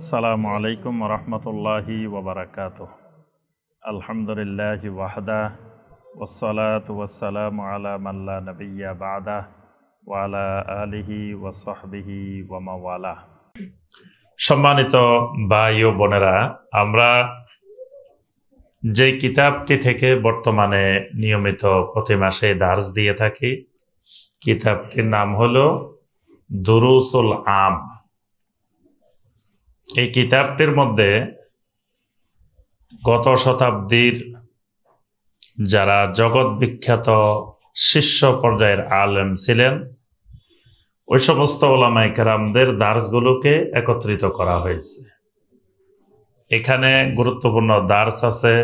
আসসালামু আলাইকুম রহমতুল্লাহি ওবরাকাতুহ। আলহামদুলিল্লাহি ওয়াহদা ওয়াসসালাতু ওয়াসসালামু আলা মান লা নাবিয়্যা বা'দা ওয়া আলা আলিহি ওয়া সাহবিহি ওয়া মাওয়ালা। সম্মানিত ভাই ও বোনেরা, আমরা যে কিতাবটি থেকে বর্তমানে নিয়মিত প্রতি মাসে দার্স দিয়ে থাকি, কিতাবটির নাম হলো দুরুসুল আম। এই কিতাবটির মধ্যে গত শতাব্দীর যারা জগৎ বিখ্যাত শীর্ষ পর্যায়ের আলেম ছিলেন, ওই সমস্ত ওলামায়ে কেরামদের দার্সগুলোকে একত্রিত করা হয়েছে। এখানে গুরুত্বপূর্ণ দার্স আছে,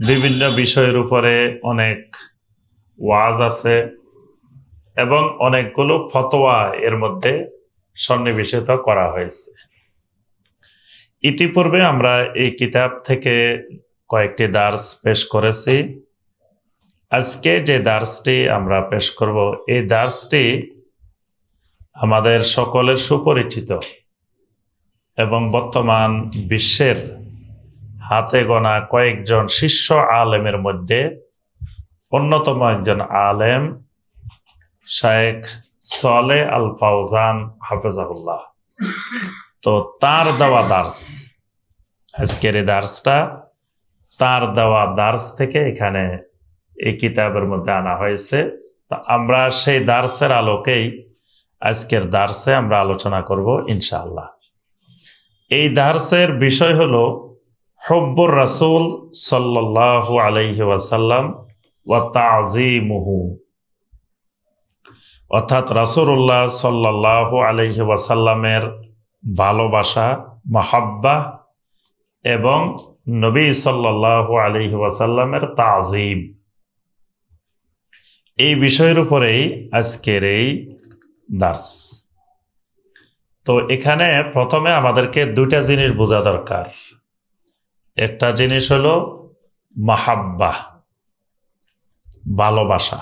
বিভিন্ন বিষয়ের উপরে অনেক ওয়াজ আছে এবং অনেকগুলো ফতোয়া এর মধ্যে সন্নিবেশিত করা হয়েছে। ইতিপূর্বে আমরা এই কিতাব থেকে কয়েকটি দার্স পেশ করেছি। আজকে যে দার্সটি আমরা পেশ করব, এই দার্সটি আমাদের সকলের সুপরিচিত এবং বর্তমান বিশ্বের হাতে গোনা কয়েকজন শীর্ষ আলেমের মধ্যে অন্যতম একজন আলেম শায়েখ সালেহ আল ফাওজান হাফেজাহুল্লাহ। তো তার দেওয়া দার্স, আজকের এই দার্সটা তার দেওয়া দার্স থেকে এখানে এই কিতাবের মধ্যে আনা হয়েছে। তো আমরা সেই দার্সের আলোকেই আজকের দার্সে আমরা আলোচনা করব ইনশাআল্লাহ। এই দার্সের বিষয় হলো হুব্বুর রাসূল সাল্লাল্লাহু আলাইহি ওয়াসাল্লাম ওয়া তা'যীমুহু, অর্থাৎ রাসূলুল্লাহ সাল্লাল্লাহু আলাইহি ওয়াসাল্লামের ভালোবাসা, মাহাব্বা এবং নবী সাল্লাল্লাহু আলাইহি ওয়াসাল্লামের তা'যীম, এই বিষয়ের উপরেই আজকের এই দার্স। তো এখানে প্রথমে আমাদেরকে দুইটা জিনিস বোঝা দরকার। একটা জিনিস হলো মাহাব্বা, ভালোবাসা,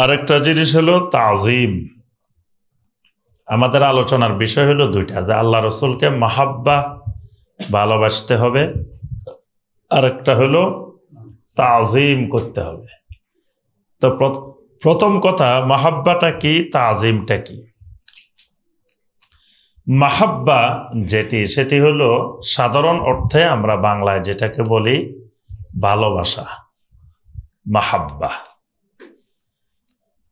আরেকটা জিনিস হলো তা'যীম। আমাদের আলোচনার বিষয় হলো দুইটা, যে আল্লাহ রসুলকে মাহাব্বা, ভালোবাসতে হবে, আরেকটা হলো তা'যীম করতে হবে। তো প্রথম কথা, মাহাব্বাটা কি, তা'যীমটা কি? মাহাব্বা সেটি হলো সাধারণ অর্থে আমরা বাংলায় যেটাকে বলি ভালোবাসা, মাহাব্বা।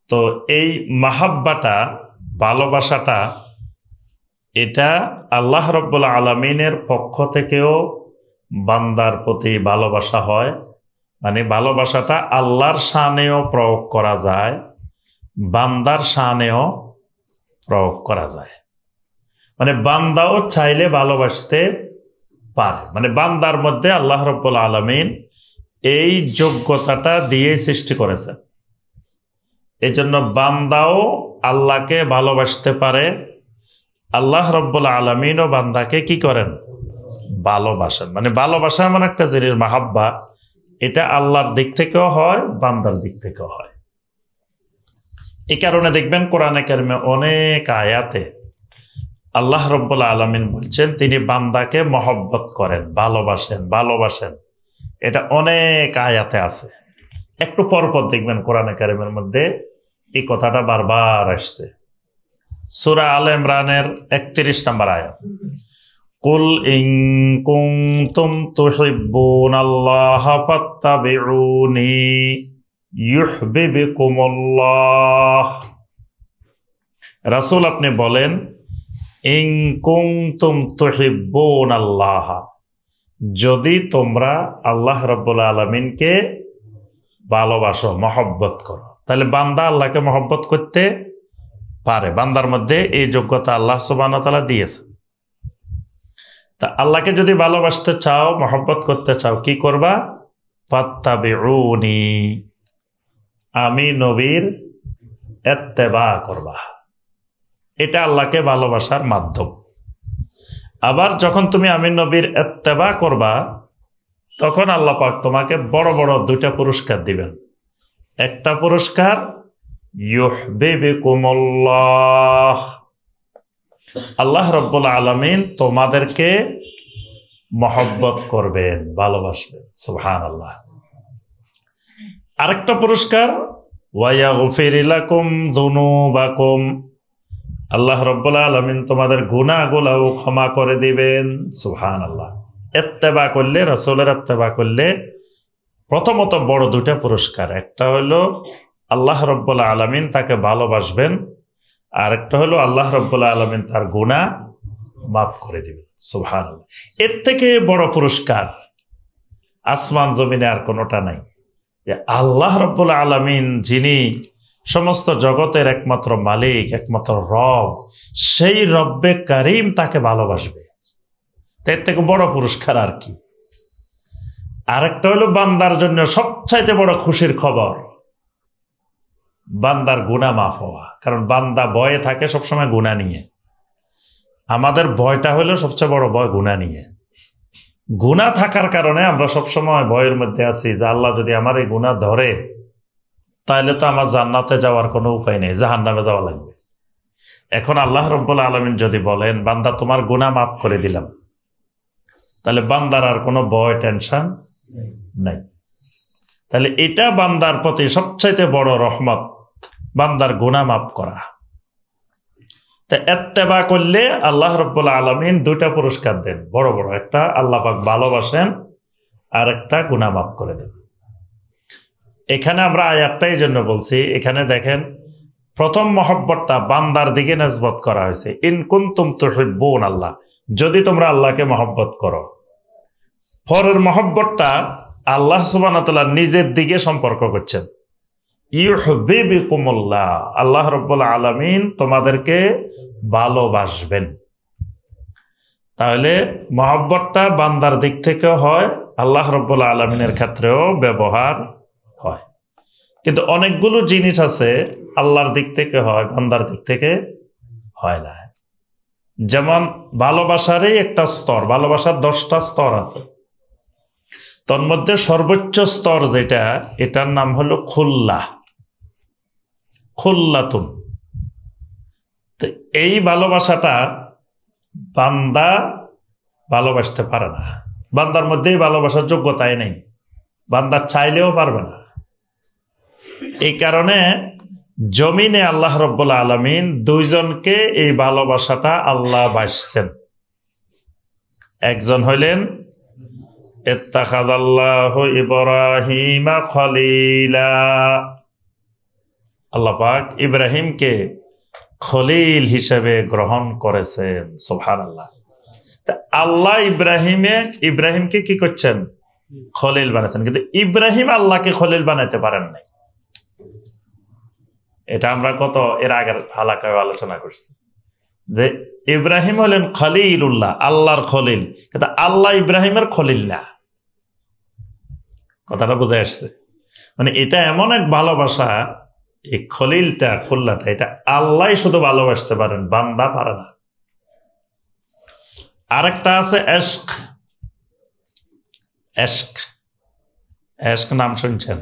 তো এই মাহাব্বাটা, ভালোবাসাটা, এটা আল্লাহ রাব্বুল আলামিনের পক্ষ থেকেও বান্দার প্রতি ভালোবাসা হয়। মানে ভালোবাসাটা আল্লাহর শানেও প্রয়োগ করা যায়, বান্দার শানেও প্রয়োগ করা যায়। মানে বান্দাও চাইলে ভালোবাসতে পারে। মানে বান্দার মধ্যে আল্লাহ রাব্বুল আলামিন এই যোগ্যতাটা দিয়ে সৃষ্টি করেছেন। এই জন্য বান্দাও আল্লাহকে ভালোবাসতে পারে, আল্লাহ রাব্বুল আলামিনও বান্দাকে কি করেন, ভালোবাসেন। মানে ভালোবাসা এমন একটা জিনিস, মাহাব্বা, এটা আল্লাহর দিক থেকেও হয়, বান্দার দিক থেকেও হয়। এই কারণে দেখবেন কোরআনে কারিমে অনেক আয়াতে আল্লাহ রাব্বুল আলামিন বলছেন তিনি বান্দাকে মহব্বত করেন, ভালোবাসেন। এটা অনেক আয়াতে আছে। একটু পরপর দেখবেন কোরআনে কারিমের মধ্যে এই কথাটা বারবার আসছে। সূরা আলে ইমরানের 31 নম্বর আয়াত, কুল ইন কুনতুম তুহিব্বুনাল্লাহা ফাত্তাবিউনি ইউহিব্বুকুমুল্লাহ। রাসূল আপনি বলেন, ইন কুনতুম তুহিব্বুনাল্লাহা, যদি তোমরা আল্লাহ রাব্বুল আলামিনকে ভালোবাসো, মহব্বত করো, তাহলে বান্দা আল্লাহকে মহব্বত করতে পারে। বান্দার মধ্যে এই যোগ্যতা আল্লাহ সুবহানাহু ওয়া তাআলা দিয়েছেন। তা আল্লাহকে যদি ভালোবাসতে চাও, মহব্বত করতে চাও, কি করবা? ফাত্তাবিউনি, আমি নবীর ইত্তেবা করবা। এটা আল্লাহকে ভালোবাসার মাধ্যম। আবার যখন তুমি আমি নবীর ইত্তেবা করবা, তখন আল্লাহ পাক তোমাকে বড় বড় দুইটা পুরস্কার দিবেন। একটা পুরস্কার ইউহিব্বুকুমুল্লাহ, আল্লাহ রাব্বুল আলামিন তোমাদেরকে মহব্বত করবেন, ভালোবাসবেন। সুবহানাল্লাহ। আরেকটা পুরস্কার, ওয়ায়াগফির লাকুম যুনুবাকুম, আল্লাহ রাব্বুল আলামিন তোমাদের গুনাহগুলোও ক্ষমা করে দিবেন। সুবহানাল্লাহ। ইত্তেবা করলে, রাসূলের ইত্তেবা করলে প্রথমত বড় দুটা পুরস্কার, একটা হলো আল্লাহ রাব্বুল আলামিন তাকে ভালোবাসবেন, আর একটা হলো আল্লাহ রাব্বুল আলামিন তার গুনাহ মাফ করে দিবেন। সুবহানাল্লাহ। এর থেকে বড় পুরস্কার আসমান জমিনে আর কোনোটা নাই। যে আল্লাহ রাব্বুল আলামিন যিনি সমস্ত জগতের একমাত্র মালিক, একমাত্র রব, সেই রব্বে কারিম তাকে ভালোবাসবে, এর থেকে বড় পুরস্কার আর কি। আরেকটা হলো বান্দার জন্য সবচাইতে বড় খুশির খবর, বান্দার গুনাহ মাফ হওয়া। কারণ বান্দা ভয়ে থাকে সবসময় গুনাহ নিয়ে। আমাদের ভয়টা হলো সবচেয়ে বড় ভয় গুনাহ নিয়ে। গুনাহ থাকার কারণে আমরা সবসময় ভয়ের মধ্যে আছি যে আল্লাহ যদি আমার এই গুনাহ ধরে তাহলে তো আমার জান্নাতে যাওয়ার কোনো উপায় নেই, জাহান্নামে যাওয়া লাগবে। এখন আল্লাহ রাব্বুল আলামিন যদি বলেন বান্দা তোমার গুনাহ মাফ করে দিলাম, তাহলে বান্দার আর কোনো ভয় টেনশন নাই। তাহলে এটা বান্দার প্রতি সবচাইতে বড় রহমত, বান্দার গুনাহ মাফ করা। তা ইত্তেবা করলে আল্লাহ রাব্বুল আলামিন দুইটা পুরস্কার দেন বড় বড়, একটা আল্লাহ পাক ভালোবাসেন, আর একটা গুনাহ মাফ করে দেন। এখানে আমরা আয়াতটা এই জন্য বলছি, এখানে দেখেন প্রথম মহব্বতটা বান্দার দিকে নিসবত করা হয়েছে, ইন কুনতুম তুহিব্বুন আল্লাহ, যদি তোমরা আল্লাহকে মহব্বত করো। পরের মহব্বতটা আল্লাহ সুবহানাহু ওয়া তাআলা নিজের দিকে সম্পর্ক করছেন, ইউহিব্বুকুমুল্লাহ, আল্লাহ রাব্বুল আলামিন তোমাদেরকে ভালোবাসবেন। তাহলে মহব্বতটা বান্দার দিক থেকেও হয়, আল্লাহ রাব্বুল আলামিনের ক্ষেত্রেও ব্যবহার হয়। কিন্তু অনেকগুলো জিনিস আছে আল্লাহর দিক থেকে হয়, বান্দার দিক থেকে হয় না। যেমন ভালোবাসারই একটা স্তর, ভালোবাসার 10টা স্তর আছে, তোর মধ্যে সর্বোচ্চ স্তর যেটা, এটার নাম হলো খুল্লা, খুল্লাতুন। এই ভালোবাসাটা বান্দা ভালোবাসতে পারে না, বান্দার মধ্যেই ভালোবাসার যোগ্যতাই নেই, বান্দা চাইলেও পারবে না। এই কারণে জমিনে আল্লাহ রাব্বুল আলামিন দুইজনকে এই ভালোবাসাটা আল্লাহ বাসছেন। একজন হইলেন ইত্তাখাযাল্লাহু ইব্রাহিমা খলিলা, আল্লাহ পাক ইব্রাহিমকে খলিল হিসেবে গ্রহণ করেছেন। সুবহানাল্লাহ। আল্লাহ ইব্রাহিমকে কি করছেন? খলিল বানাতেন। কিন্তু ইব্রাহিম আল্লাহকে খলিল বানাতে পারেন নাই। এটা আমরা এর আগের হালাকায় আলোচনা করছি যে ইব্রাহিম হলেন খলিলুল্লাহ, আল্লাহর খলিল, কিন্তু আল্লাহ ইব্রাহিমের খলিল না। কথাটা বুঝে আসছে? মানে এটা এমন এক ভালোবাসা, এই খলিলটা, খুল্লাটা, এটা আল্লাহ শুধু ভালোবাসতে পারেন, বান্দা পারে না। আরেকটা আছে এশক। এশক, এশক নাম শুনছেন?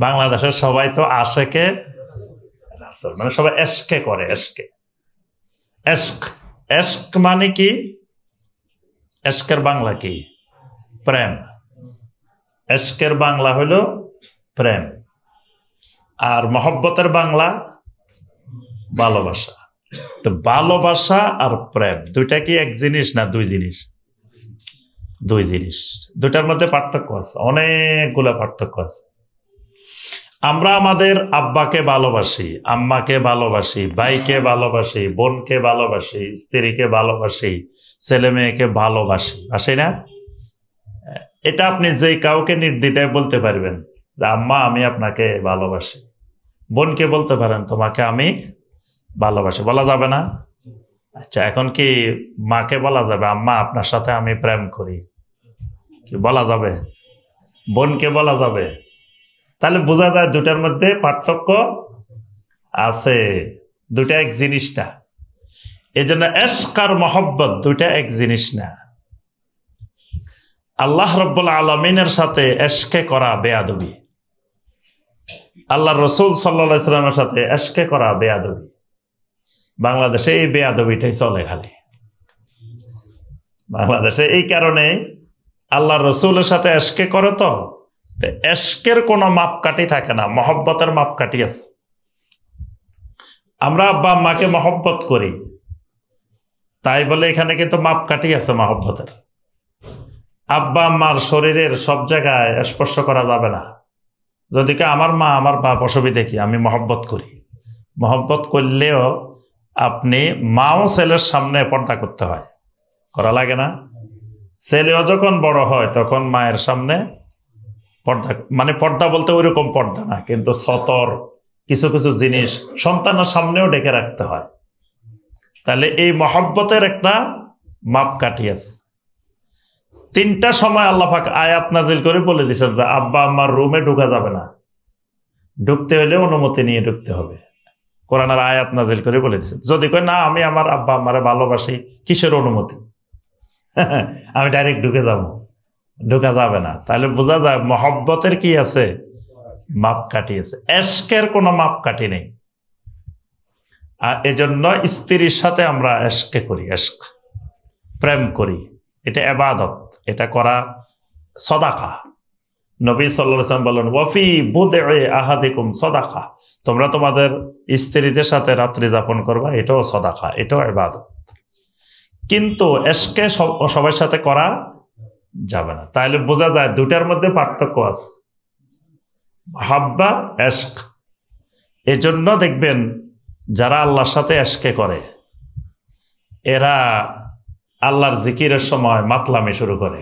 বাংলাদেশের সবাই তো আশেকে, মানে সবাই এশকে করে। এশকে, এশক, এশক মানে কি? এশকের বাংলা কি? প্রেম। এশকের বাংলা হলো প্রেম, আর মহব্বতের বাংলা ভালোবাসা। তো ভালোবাসা আর প্রেম দুইটা কি এক জিনিস না দুই জিনিস? দুই জিনিস। দুইটার মধ্যে পার্থক্য আছে, অনেকগুলা পার্থক্য আছে। আমরা আমাদের আব্বাকে ভালোবাসি, আম্মাকে ভালোবাসি, ভাইকে ভালোবাসি, বোনকে ভালোবাসি, স্ত্রীকে ভালোবাসি, ছেলে মেয়েকে ভালোবাসি, আসে না? এটা আপনি যে কাউকে নির্দ্বিধায় বলতে পারবেন যে আম্মা আমি আপনাকে ভালোবাসি। বোনকে বলতে পারেন তোমাকে আমি ভালোবাসি, বলা যাবে না? আচ্ছা, এখন কি মাকে বলা যাবে আম্মা আপনার সাথে আমি প্রেম করি? কি বলা যাবে? বোনকে বলা যাবে? তাহলে বোঝা যায় দুটার মধ্যে পার্থক্য আছে, দুটা এক জিনিস না। এই জন্য এশক আর মহব্বত দুইটা এক জিনিস না। আল্লাহ রাব্বুল আলামিনের সাথে এশকে করা বেয়াদবি, আল্লাহ রসুল সাল্লাল্লাহু আলাইহি ওয়াসাল্লামের সাথে এশকে করা বেয়াদবি। বাংলাদেশে এই বেয়াদবিটাই চলে খালি বাংলাদেশে। এই কারণে আল্লাহ রসুলের সাথে এশকে করে, তো এশকের কোনো মাপকাঠি থাকে না, মহব্বতের মাপকাঠি আছে। আমরা আব্বা আম্মাকে মহব্বত করি, তাই বলে এখানে কিন্তু মাপকাঠি আছে মহব্বতের। আব্বা আম্মার শরীরের সব জায়গায় স্পর্শ করা যাবে না। যদি কে আমার মা আমার বাপ অসুবিধা কি, আমি মহব্বত করি, মহব্বত করলেও আপনি মাও ছেলের সামনে পর্দা করতে হয়, করা লাগে না? ছেলেও যখন বড় হয় তখন মায়ের সামনে পর্দা, মানে পর্দা বলতে ওইরকম পর্দা না, কিন্তু সতর কিছু কিছু জিনিস সন্তানের সামনেও ডেকে রাখতে হয়। তাহলে এই মহব্বতের একটা মাপকাঠি আছে। 3টা সময় আল্লাহ পাক আয়াত নাজিল করে বলে দিয়েছেন যে আব্বা আম্মার রুমে ঢোকা যাবে না, ঢুকতে হলে অনুমতি নিয়ে ঢুকতে হবে। কোরআনের আয়াত নাজিল করে বলে দিয়েছেন। যদি কয় না আমি আমার আব্বা আম্মারে ভালোবাসি, কিসের অনুমতি? আমি ডাইরেক্ট ঢুকে যাবো, ঢোকা যাবে না। তাহলে বোঝা যায় মহব্বতের কি আছে, মাপকাঠি আছে। এশকের কোনো মাপকাঠি নেই। আর এজন্য স্ত্রীর সাথে আমরা এশকে করি, এশক প্রেম করি, এটা ইবাদত, এটা করা সাদাকা। নবী সাল্লাল্লাহু আলাইহি ওয়াসাল্লাম বলেন ওয়াফি বুদ'i আহাদিকুম সাদাকা, তোমরা তোমাদের স্ত্রীদের সাথে রাত্রি যাপন করবা, এটাও সাদাকা, এটাও ইবাদত। কিন্তু এশকে সবার সাথে করা যাবে না। তাহলে বোঝা যায় দুটার মধ্যে পার্থক্য আছে, মাহাব্বা এশক। এজন্য দেখবেন যারা আল্লাহর সাথে এশকে করে এরা আল্লাহর জিকিরের সময় মাতলামি শুরু করে,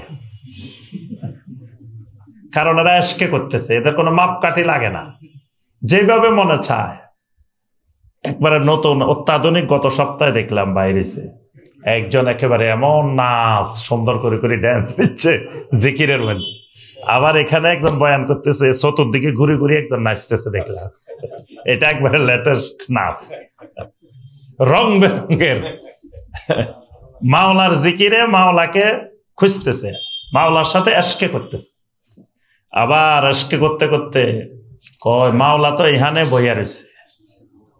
কারণ এরা এশকে করতেছে, এদের কোনো মাপকাঠি লাগে না, যেভাবে মনে চায়। একবারে নতুন অত্যাধুনিক গত সপ্তাহে দেখলাম বাইরেছে একজন একেবারে এমন নাচ সুন্দর করে করে ড্যান্স দিচ্ছে জিকিরের মধ্যে, আবার এখানে একজন বয়ান করতেছে, চতুর্দিকে ঘুরে ঘুরে একজন নাচতেছে দেখলাম। এটা একবারে লেটেস্ট নাচ, রং বেরঙের। মাওলার জিকিরে মাওলাকে খুঁজতেছে, মাওলার সাথে এশকে করতেছে। আবার এশকে করতে করতে কয় মাওলা তো এখানে বইয়া রয়েছে,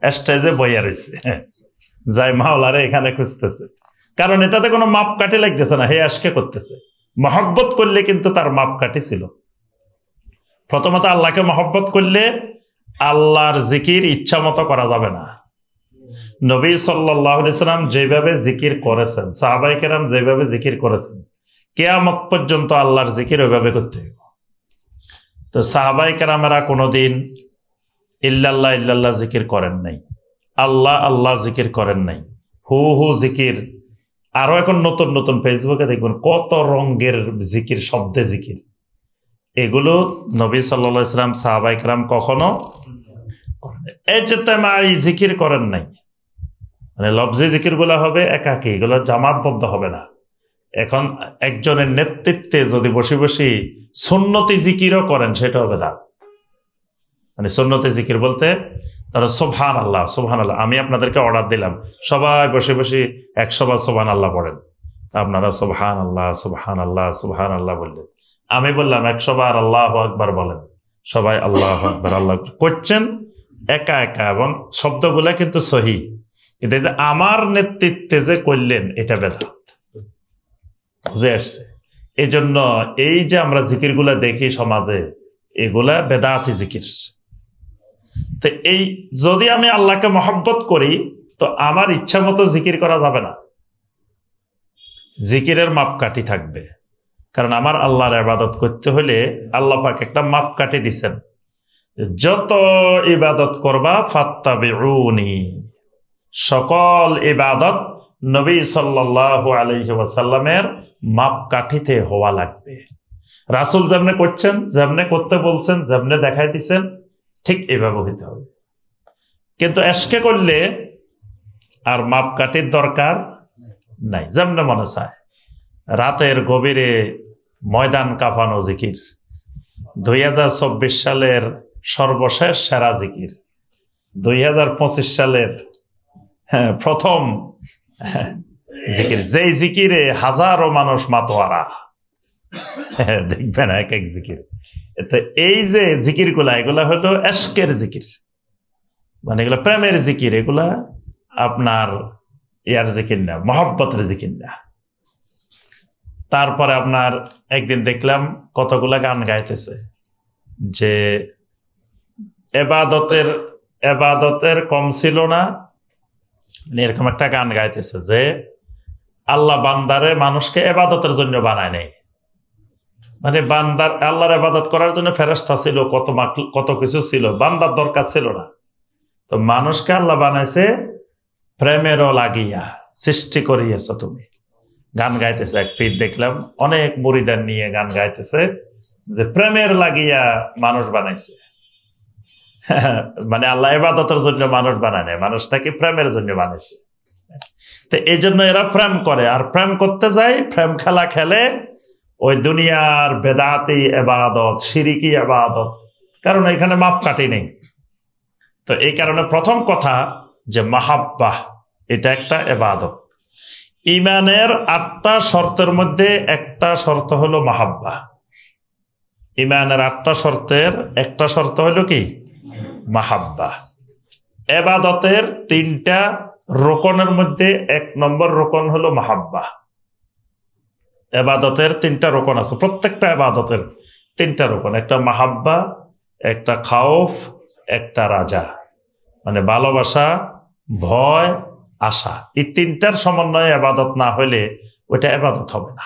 স্টেজে বইয়া রয়েছে, যাই মাওলারে এখানে খুঁজতেছে। কারণ এটাতে কোনো মাপকাঠি লাগতেছে না, হে এশকে করতেছে। মহব্বত করলে কিন্তু তার মাপকাঠি ছিল। প্রথমত আল্লাহকে মহব্বত করলে আল্লাহর জিকির ইচ্ছা মতো করা যাবে না। নবী সাল্লাল্লাহু আলাইহি ওয়াসাল্লাম যেভাবে জিকির করেছেন, সাহাবায়ে কেরাম যেভাবে জিকির করেছেন, কিয়ামত পর্যন্ত আল্লাহর জিকির ওইভাবে করতে হবে। তো সাহাবায়ে কেরামেরা কোনোদিন ইল্লাল্লাহ ইল্লাল্লাহ জিকির করেন নাই, আল্লাহ আল্লাহ জিকির করেন নাই, হু হু জিকির। আরো এখন নতুন নতুন ফেসবুকে দেখবেন কত রঙের জিকির, শব্দে জিকির। এগুলো নবী সাল্লাল্লাহু আলাইহি ওয়াসাল্লাম সাহাবায়ে কেরাম কখনো ইজতিমাই জিকির করেন নাই। মানে লফজি জিকির গুলা হবে একাকী, এগুলো জামাতবদ্ধ হবে না। এখন একজনের নেতৃত্বে যদি বসে বসে সুন্নতি জিকিরও করেন সেটা হবে না। মানে সুন্নতি জিকির বলতে তারা সুবহানাল্লাহ সুবহানাল্লাহ, আমি আপনাদেরকে অর্ডার দিলাম সবাই বসে বসে 100 বার সুবহানাল্লাহ পড়েন, আপনারা সুবহানাল্লাহ সুবহানাল্লাহ সুবহানাল্লাহ বললেন। আমি বললাম 100 বার আল্লাহু আকবার বলেন, সবাই আল্লাহু আকবার আল্লাহ করছেন একা একা, এবং শব্দগুলা কিন্তু সহি, কিন্তু আমার নেতৃত্বে যে করলেন এটা বেদাত বুঝে আসছে। এই জন্য এই যে আমরা জিকির গুলা দেখি সমাজে, এগুলা বেদাতি জিকির। তো এই যদি আমি আল্লাহকে মহব্বত করি তো আমার ইচ্ছা মতো জিকির করা যাবে না, জিকিরের মাপকাঠি থাকবে। কারণ আমার আল্লাহর ইবাদত করতে হলে আল্লাহ পাক একটা মাপকাঠি দিচ্ছেন, যত ইবাদত করবা ফাত্তাবিউনি, সকল ইবাদত নবী সাল্লাল্লাহু আলাইহি ওয়াসাল্লামের মাপকাঠিতে হওয়া লাগবে। রাসূল যেমনে করছেন, যেমনে করতে বলছেন, যেমনে দেখাই দিচ্ছেন, ঠিক এভাবে হইতে হবে। কিন্তু এশকে করলে আর মাপকাঠির দরকার নাই, যেমনে মনে চায়। রাতের গভীরে ময়দান কাঁপানো জিকির 2024 সালের সর্বশেষ সেরা জিকির, 2025 সালের প্রথম জিকির, যেই জিকিরে হাজারো মানুষ মাতোয়ারা দেখবেন এক এক জিকির। এই যে জিকির গুলা, এগুলা হলো এশকের জিকির, মানে এগুলা প্রেমের জিকির। এগুলা আপনার ইয়ার জিকির না, মহব্বতের জিকির না। তারপরে আপনার একদিন দেখলাম কতগুলা গান গাইতেছে যে এবাদতের কম ছিল না, এরকম একটা গান গাইতেছে যে আল্লাহ বান্দারে মানুষকে এবাদতের জন্য বানায় নাই, মানে বান্দার আল্লাহর ইবাদত করার জন্য ফেরেশতা ছিল, কত কিছু ছিল, বান্দার দরকার ছিল না। তো মানুষকে আল্লাহ বানাইছে প্রেমেরও লাগিয়া, সৃষ্টি করিয়েছ তুমি। গান গাইতেছে এক পীর দেখলাম, অনেক মুরিদান নিয়ে গান গাইতেছে যে প্রেমের লাগিয়া মানুষ বানাইছে। মানে আল্লাহ ইবাদতের জন্য মানুষ বানায় নাই, মানুষটাকে প্রেমের জন্য বানাইছে। তো এই জন্য এরা প্রেম করে, আর প্রেম করতে যায়, প্রেম খেলা খেলে ওই দুনিয়ার বেদাতি ইবাদত, শিরিকি ইবাদত, কারণ এখানে মাপকাঠি নেই। তো এই কারণে প্রথম কথা যে মাহাব্বাহ, এটা একটা ইবাদত। ইমানের 8টা শর্তের মধ্যে একটা শর্ত হলো মাহাব্বাহ। ইমানের 8টা শর্তের একটা শর্ত হলো কি? মাহাব্বাহ। ইবাদতের 3টা রোকনের মধ্যে 1 নম্বর রোকন হলো মাহাব্বাহ। ইবাদতের 3টা রোকন আছে, প্রত্যেকটা ইবাদতের 3টা রোকন, একটা মাহাব্বা, একটা খাউফ, একটা রাজা, মানে ভালোবাসা, ভয়, আশা। এই 3টার সমন্বয়ে ইবাদত না হইলে ওইটা ইবাদত হবে না।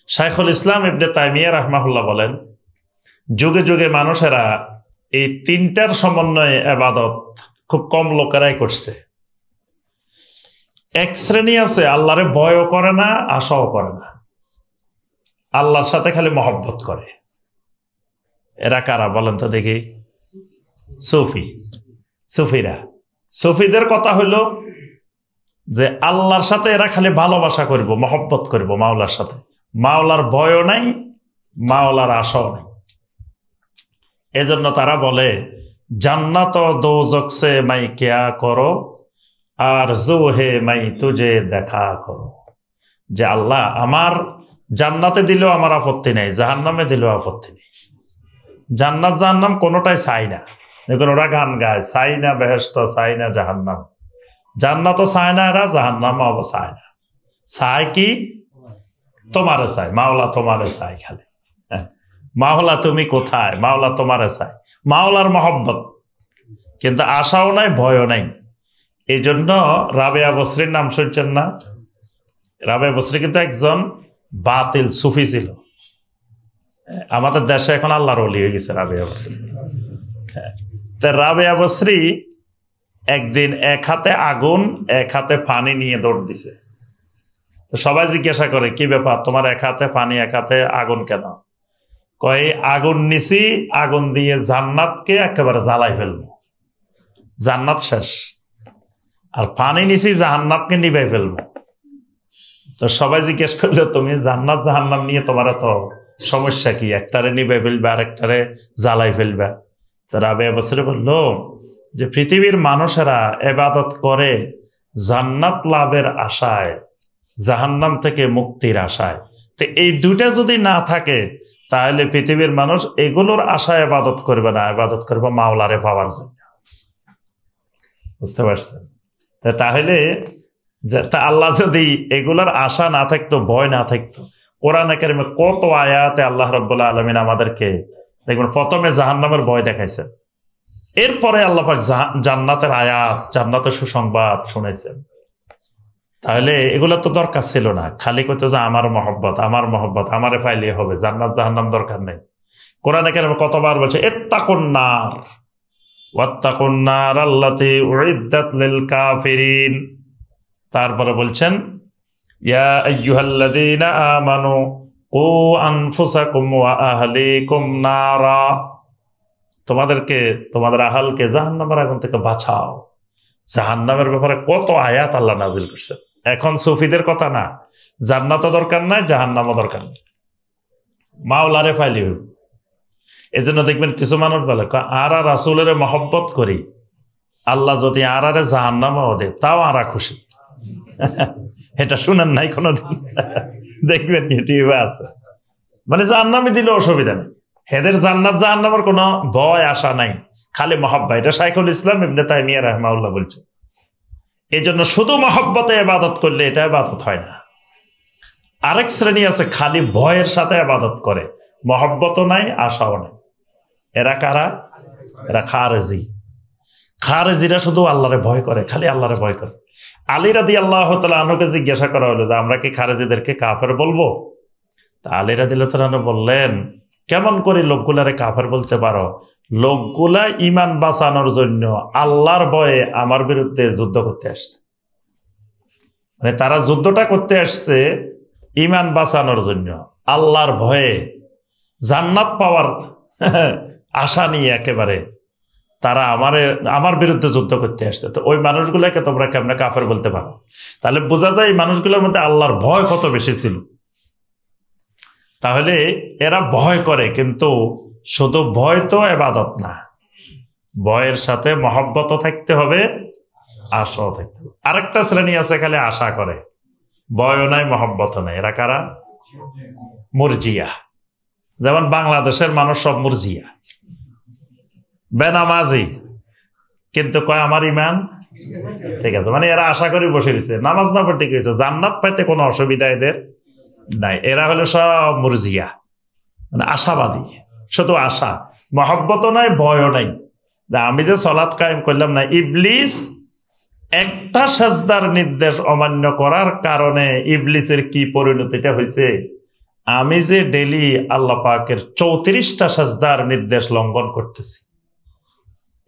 শাইখুল ইসলাম ইবনে তাইমিয়া রাহমাহুল্লাহ বলেন, যুগে যুগে মানুষেরা এই 3টার সমন্বয়ে ইবাদত খুব কম লোকেরাই করছে। এক শ্রেণী আছে আল্লাহরে ভয়ও করে না, আশাও করে না, আল্লাহর সাথে খালি মহব্বত করে। এরা কারা বলেন তো দেখি? সুফিরা। সুফিদের কথা হইলো যে আল্লাহর সাথে এরা খালি ভালোবাসা করব, মহব্বত করব মাওলার সাথে, মাওলার ভয়ও নাই, মাওলার আশাও নাই। এজন্য তারা বলে জান্নাত ও দোজক সে মাই কিয়া করো, আর জো হে মাই তুজে দেখা করো। যে আল্লাহ আমার জান্নাতে দিলেও আমার আপত্তি নেই, জাহান্নামে দিলেও আপত্তি নেই। জান্নাত জাহান্নাম কোনোটাই চাই না। দেখুন ওরা গান গায়, চাই না বেহেশত, চাই না জাহান্নাম। জান্নাতও চায় না এরা, জাহান্নামও চায় না। চায় কি? তোমারে চাই, মাওলা তোমারে চাই খালি। মাওলা তুমি কোথায়? মাওলা তোমারে চাই, মাওলার মহব্বত, কিন্তু আশাও নাই, ভয়ও নাই। এই জন্য রাবেয়া বসরির নাম শুনছেন না? রাবেয়া বসরি কিন্তু একজন বাতিল সুফি ছিল। আমাদের দেশে এখন আল্লাহর ওলি হয়ে গেছে রাবেয়া বসরি। রাবেয়া বসরি একদিন এক হাতে আগুন, এক হাতে পানি নিয়ে দৌড় দিছে। সবাই জিজ্ঞাসা করে কি ব্যাপার, তোমার এক হাতে পানি এক হাতে আগুন কেন? কয় আগুন নিছি, আগুন দিয়ে জান্নাতকে একেবারে জ্বালাই ফেলবো, জান্নাত শেষ। আর পানি নিছি জাহান্নাতকে নিভাই ফেলবো। তো সবাই জিজ্ঞেস করলো তুমি জান্নাত জাহান্নাম নিয়ে তোমার তো সমস্যা কি? একটারে নিভাই ফেলবে আর একটারে জ্বালাই ফেলবে। তো রাবেয়া বসরি বললো যে পৃথিবীর মানুষেরা ইবাদত করে জান্নাত লাভের আশায়, জাহান্নাম থেকে মুক্তির আশায়। তো এই দুইটা যদি না থাকে তাহলে পৃথিবীর মানুষ এগুলোর আশায় ইবাদত করবে না, ইবাদত করবে মাওলারে পাওয়ার জন্য। বুঝতে পারছেন? তাহলে আল্লাহ যদি এগুলার আশা না থাকতো, ভয় না থাকতো, কোরআনে কারিমে কত আয়াতে আল্লাহ রাব্বুল আলামিন আমাদেরকে দেখবেন প্রথমে জাহান্নামের ভয় দেখাইছেন, এরপরে আল্লাহ পাক জান্নাতের আয়াত, জান্নাতের সুসংবাদ শুনাইছেন। তাহলে এগুলা তো দরকার ছিল না, খালি কইতো যে আমার মহব্বত, আমার মহব্বত, আমারে পাইলে হবে, জান্নাত জাহান্নাম দরকার নেই। কোরআনে কারিমে কতবার বলছে ইত্তাকুন নার ওয়াত্তাকুন নার আল্লাতী উইদ্দাত লিল কাফিরিন। তারপরে বলছেন ইয়া আইয়ুহাল্লাযীনা আমানু কু আনফুসাকুম ওয়া আহলিকুম নারা, তোমাদেরকে, তোমাদের আহালকে জাহান্নামের আগুন থেকে বাঁচাও। জাহান্নামের ব্যাপারে কত আয়াত আল্লাহ নাজিল করছে। এখন সুফিদের কথা না, জান্নাতও দরকার নাই, জাহান্নামও দরকার নেই, মাওলারে ফাইলি। এই জন্য দেখবেন কিছু মানুষ বলে আর রাসূলের মহব্বত করি, আল্লাহ যদি আরে জাহান্নামও দেয় তাও আরা খুশি। এটা শুনেন নাই কোনোদিন? দেখবেন ইউটিউবে আছে, মানে জাহান্নামে দিলে অসুবিধা নেই, হেদের জান্নাত জাহান্নামের কোনো ভয় আশা নাই, খালি মহব্বা। এটা শাইখুল ইসলাম ইবনে তাইমিয়া রাহমাহুল্লাহ বলছে। এই জন্য শুধু মহব্বতে ইবাদত করলে এটা ইবাদত হয় না। আরেক শ্রেণী আছে খালি ভয়ের সাথে ইবাদত করে, মহব্বতও নাই আশাও নাই। এরা কারা? এরা খারেজি। খারেজিরা শুধু আল্লাহরে ভয় করে, খালি আল্লাহরে ভয় করে। আলী রাদিয়াল্লাহু তাআলা আনহুকে জিজ্ঞাসা করা হলো যে আমরা কি খারেজিদেরকে কাফের বলবো? তা আলী রাদিয়াল্লাহু তাআলা আনহু বললেন, কেমন করে লোকগুলারে কাফের বলতে পারো? লোকগুলা ঈমান বাঁচানোর জন্য আল্লাহর ভয়ে আমার বিরুদ্ধে যুদ্ধ করতে আসছে। মানে তারা যুদ্ধটা করতে আসছে ঈমান বাঁচানোর জন্য, আল্লাহর ভয়ে, জান্নাত পাওয়ার আশা নিয়ে একেবারে তারা আমার বিরুদ্ধে যুদ্ধ করতে আসছে। তো ওই মানুষগুলোকে তোমরা কেমনে কাফের বলতে পারো? তাহলে বোঝা যায় এই মানুষগুলোর মধ্যে আল্লাহর ভয় কত বেশি ছিল। তাহলে এরা ভয় করে, কিন্তু শুধু ভয় তো ইবাদত না, ভয়ের সাথে মহব্বতও থাকতে হবে, আশাও থাকতে হবে। আরেকটা শ্রেণী আছে খালি আশা করে, ভয়ও নাই মহব্বতও নাই। এরা কারা? মুরজিয়া। যেমন বাংলাদেশের মানুষ সব মুরজিয়া, বেনামাজি, কিন্তু কয় আমার ইমান ঠিক আছে। মানে এরা আশা করে বসে রয়েছে, নামাজ না পড়তে গেছে, জান্নাত পাইতে কোনো অসুবিধা এদের নাই। এরা হলো সব মুরজিয়া, মানে আশাবাদী, শুধু আশা, মহব্বতও নাই ভয়ও নাই। আমি যে সালাত কায়েম করলাম না, ইবলিস একটা সাজদার নির্দেশ অমান্য করার কারণে ইবলিসের কি পরিণতিটা হয়েছে, আমি যে ডেলি আল্লাহ পাকের 34টা সাজদার নির্দেশ লঙ্ঘন করতেছি,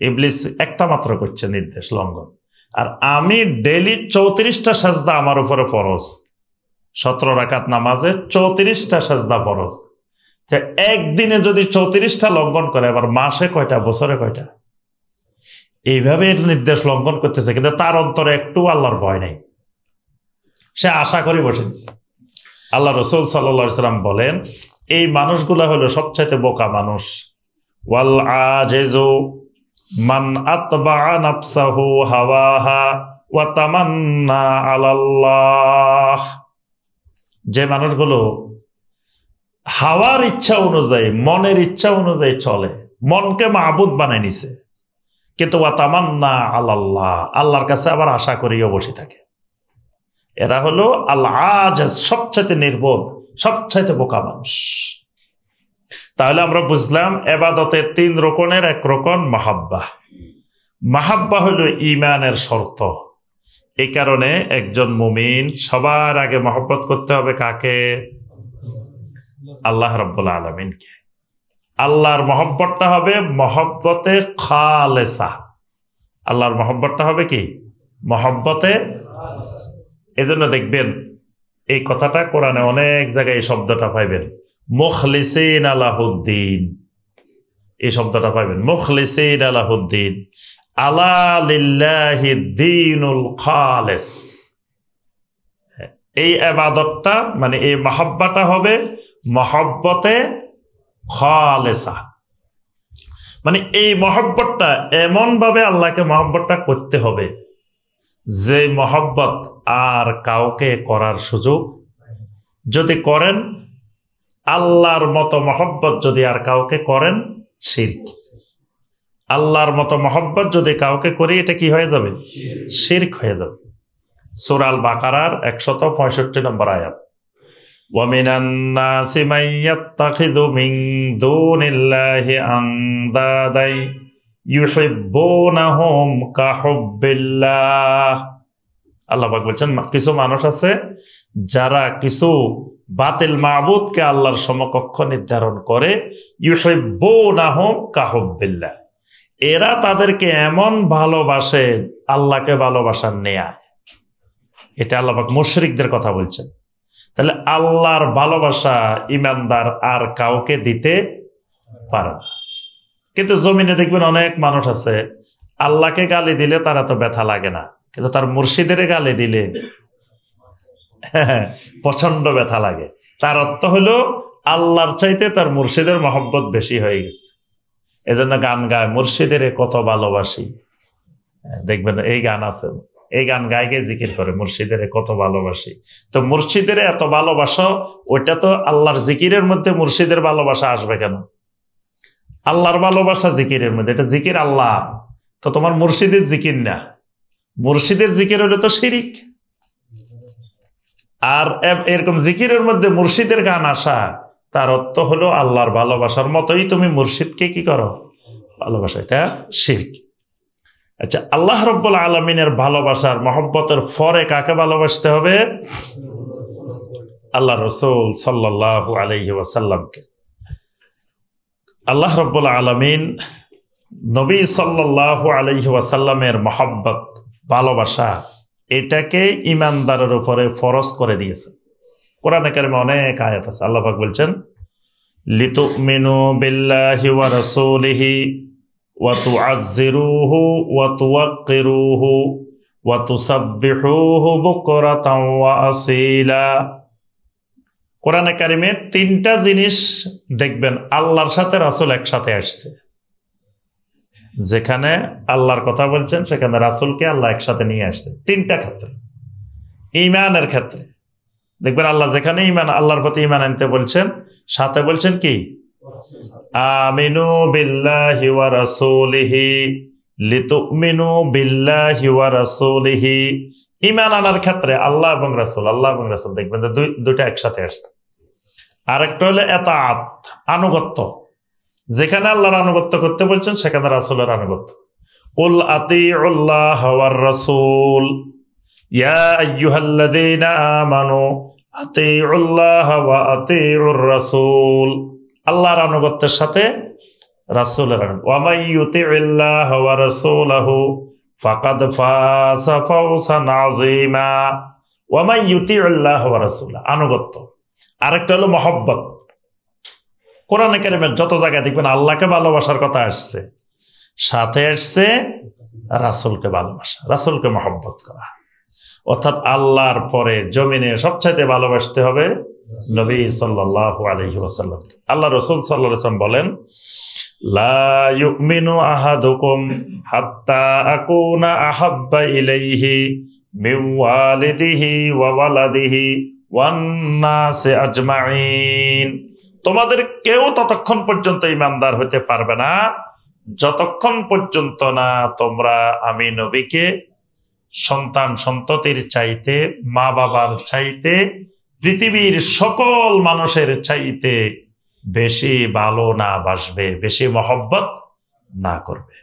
ইবলিস একটা মাত্র করছে নির্দেশ লঙ্ঘন, আর আমি ডেলি 34টা সাজদা আমার উপরে ফরজ। 17 রাকাত নামাজে 34টা সাজদা ফরজ। একদিনে যদি 34টা লঙ্ঘন করে, আবার মাসে কয়টা, বছরে কয়টা? এইভাবে নির্দেশ লঙ্ঘন করতেছে, কিন্তু তার অন্তরে একটু আল্লাহর ভয় নেই, সে আশা করে বসে দিচ্ছে। আল্লাহ রাসূল সাল্লাল্লাহু আলাইহি সাল্লাম বলেন, এই মানুষগুলা হলো সবচাইতে বোকা মানুষ। ওয়াল আজিজু মান আতবা নাফসাহু হাওয়াহা ওয়া তামান্না আলাল্লাহ। যে মানুষগুলো হাওয়ার ইচ্ছা অনুযায়ী, মনের ইচ্ছা অনুযায়ী চলে, মনকে মাবুদ বানায় নিছে, কিন্তু ওয়া তামান্না আলাল্লাহ, আল্লাহর কাছে আবার আশা করিও বসে থাকে। এরা হলো আল আজিজ, সবচাইতে নির্বোধ, সবচাইতে বোকা মানুষ। তাহলে আমরা বুঝলাম ইবাদতের 3 রকমের এক রকম মাহাব্বা। মাহাব্বা হলো ঈমানের শর্ত। এই কারণে একজন মুমিন সবার আগে মহব্বত করতে হবে কাকে? আল্লাহ রাব্বুল আলামিনকে। আল্লাহর মহব্বতটা হবে মহব্বতে খালেসা। আল্লাহর মহব্বতটা হবে কি? মহব্বতে। এজন্য দেখবেন এই কথাটা কোরআনে অনেক জায়গায় এই শব্দটা পাইবেন, মুখলিসিন লাহুদ্দিন, এই শব্দটা পাইবেন, মুখলিসিন লাহুদ্দিন, আলা লিল্লাহি দ্বীনুল খালিস। এই ইবাদতটা মানে এই মহব্বতটা হবে মহব্বতে খালেসা। মানে এই মহব্বতটা এমন ভাবে আল্লাহকে মহব্বতটা করতে হবে যে মহব্বত আর কাউকে করার সুযোগ, যদি করেন আল্লাহর মতো মহব্বত যদি আর কাউকে করেন শিরক। আল্লাহর মতো মহব্বত যদি কাউকে করি এটা কি হয়ে যাবে? শিরক হয়ে যাবে। সূরা আল বাকারার 165 নম্বর আয়াত, وَمِنَ النَّاسِ مَن يَتَّخِذُ مِن دُونِ اللَّهِ أَندَادًا يُحِبُّونَهُمْ كَحُبِّ اللَّهِ। আল্লাহ পাক বলছেন কিছু মানুষ আছে যারা কিছু বাতিল মাবুদকে আল্লাহর সমকক্ষ নির্ধারণ করে, ইউহিব্বুনাহুম কাহুব্বিল্লাহ, এরা তাদেরকে এমন ভালোবাসে আল্লাহকে ভালোবাসার নেয়া। এটা আল্লাহ পাক মুশরিকদের কথা বলছেন। তাহলে আল্লাহর ভালোবাসা ইমানদার আর কাউকে দিতে পারে না। কিন্তু জমিনে দেখবেন অনেক মানুষ আছে আল্লাহকে গালি দিলে তারা তো ব্যথা লাগে না, কিন্তু তার মুর্শিদের গালি দিলে প্রচন্ড ব্যথা লাগে। তার অর্থ হলো আল্লাহর চাইতে তার মুর্শিদের মহব্বত বেশি হয়ে গেছে। এজন্য গান গায়, মুর্শিদের কত ভালোবাসি। দেখবেন এই গান আছে, এই গান গায়ে গিয়ে জিকির করে, মুর্শিদের কত ভালোবাসি। তো মুর্শিদের এত ভালোবাসা, ওইটা তো আল্লাহর জিকিরের মধ্যে মুর্শিদের ভালোবাসা আসবে কেন? আল্লাহর ভালোবাসা জিকিরের মধ্যে, এটা জিকির আল্লাহ, তো তোমার মুর্শিদের জিকির না। মুর্শিদের জিকির হলো তো শিরিক। আর এরকম জিকিরের মধ্যে মুর্শিদের গান আসা, তার অর্থ হলো আল্লাহর ভালোবাসার মতোই তুমি মুর্শিদকে কি করো, ভালোবাসা, এটা শিরক। আচ্ছা, আল্লাহ রাব্বুল আলামিনের ভালোবাসার মহব্বতের পরে কাকে ভালোবাসতে হবে? আল্লাহ রাসূল সাল্লাল্লাহু আলাইহি ওয়াসাল্লামকে। আল্লাহ রাব্বুল আলামিন নবী সাল্লাল্লাহু আলাইহি ওয়াসাল্লামের মহব্বত, ভালোবাসা, এটাকে ঈমানদারের উপরে ফরজ করে দিয়েছে। কোরআনে কারিমে অনেক আয়াত আছে। আল্লাহ পাক বলছেন, লিতুমিনু বিল্লাহি ওয়া রাসূলিহি ওয়া তুআজ্জিরুহু ওয়া তুওয়াক্কিরুহু ওয়া তুসাব্বিহুহু বুকরাতাও ওয়া আসীলা। কোরআনে কারিমে তিনটা জিনিস দেখবেন আল্লাহর সাথে রাসূল একসাথে আসছে। যেখানে আল্লাহর কথা বলছেন সেখানে রাসূলকে আল্লাহ একসাথে নিয়ে আসছে। তিনটা ক্ষেত্রে, ঈমানের ক্ষেত্রে দেখবেন আল্লাহ যেখানে ঈমান, আল্লাহর প্রতি ঈমান আনতে বলছেন, সাথে বলছেন কি, আমিনু বিল্লাহি ওয়া রাসূলিহি লিতুমিনু বিল্লাহি ওয়া রাসূলিহি। ঈমান আনার ক্ষেত্রে আল্লাহ এবং রাসূল, আল্লাহ এবং রাসূল দেখবেন যে দুইটা একসাথে আসছে। আরেকটা হলো ইতাআত, আনুগত্য। যেখানে আল্লাহর আনুগত্য করতে বলছেন সেখানে রাসূলের আনুগত্য। কুল আতিউল্লাহ ওয়ার রাসূল ইয়া আইয়ুহাল্লাযীনা আমানু আতিউল্লাহ ওয়া আতিউর রাসূল। আল্লাহর আনুগত্যের সাথে রাসূলের আনুগত্য। ওয়া মান ইউতিইল্লাহ ওয়া রাসূলাহু ফাকাদ ফাযা ফাওজান আযীমা। ওয়া মান ইউতিইল্লাহ ওয়া রাসূলাহু, আনুগত্য। আরেকটা হলো মহব্বত। কোরআনে কারিমের যত জায়গায় দেখবেন আল্লাহকে ভালোবাসার কথা আসছে, সাথে আসছে রাসূলকে ভালোবাসা, রাসূলকে মহব্বত করা। অর্থাৎ আল্লাহর পরে জমিনে সবচাইতে ভালোবাসতে হবে নবী সাল্লাল্লাহু আলাইহি ওয়াসাল্লাম। আল্লাহ রাসূল সাল্লাল্লাহু আলাইহি ওয়াসাল্লাম বলেন, লা ইউমিনু আহাদুকুম হাত্তা আকুনা আহাব্বা ইলাইহি মিন ওয়ালিদিহি ওয়া ওয়ালাদিহি ওয়ান নাসি আজমাইন। তোমাদের কেউ ততক্ষণ পর্যন্ত ঈমানদার হতে পারবে না যতক্ষণ পর্যন্ত না তোমরা আমি নবীকে সন্তান সন্ততির চাইতে, মা বাবার চাইতে, পৃথিবীর সকল মানুষের চাইতে বেশি ভালো না বাসবে, বেশি মহব্বত না করবে।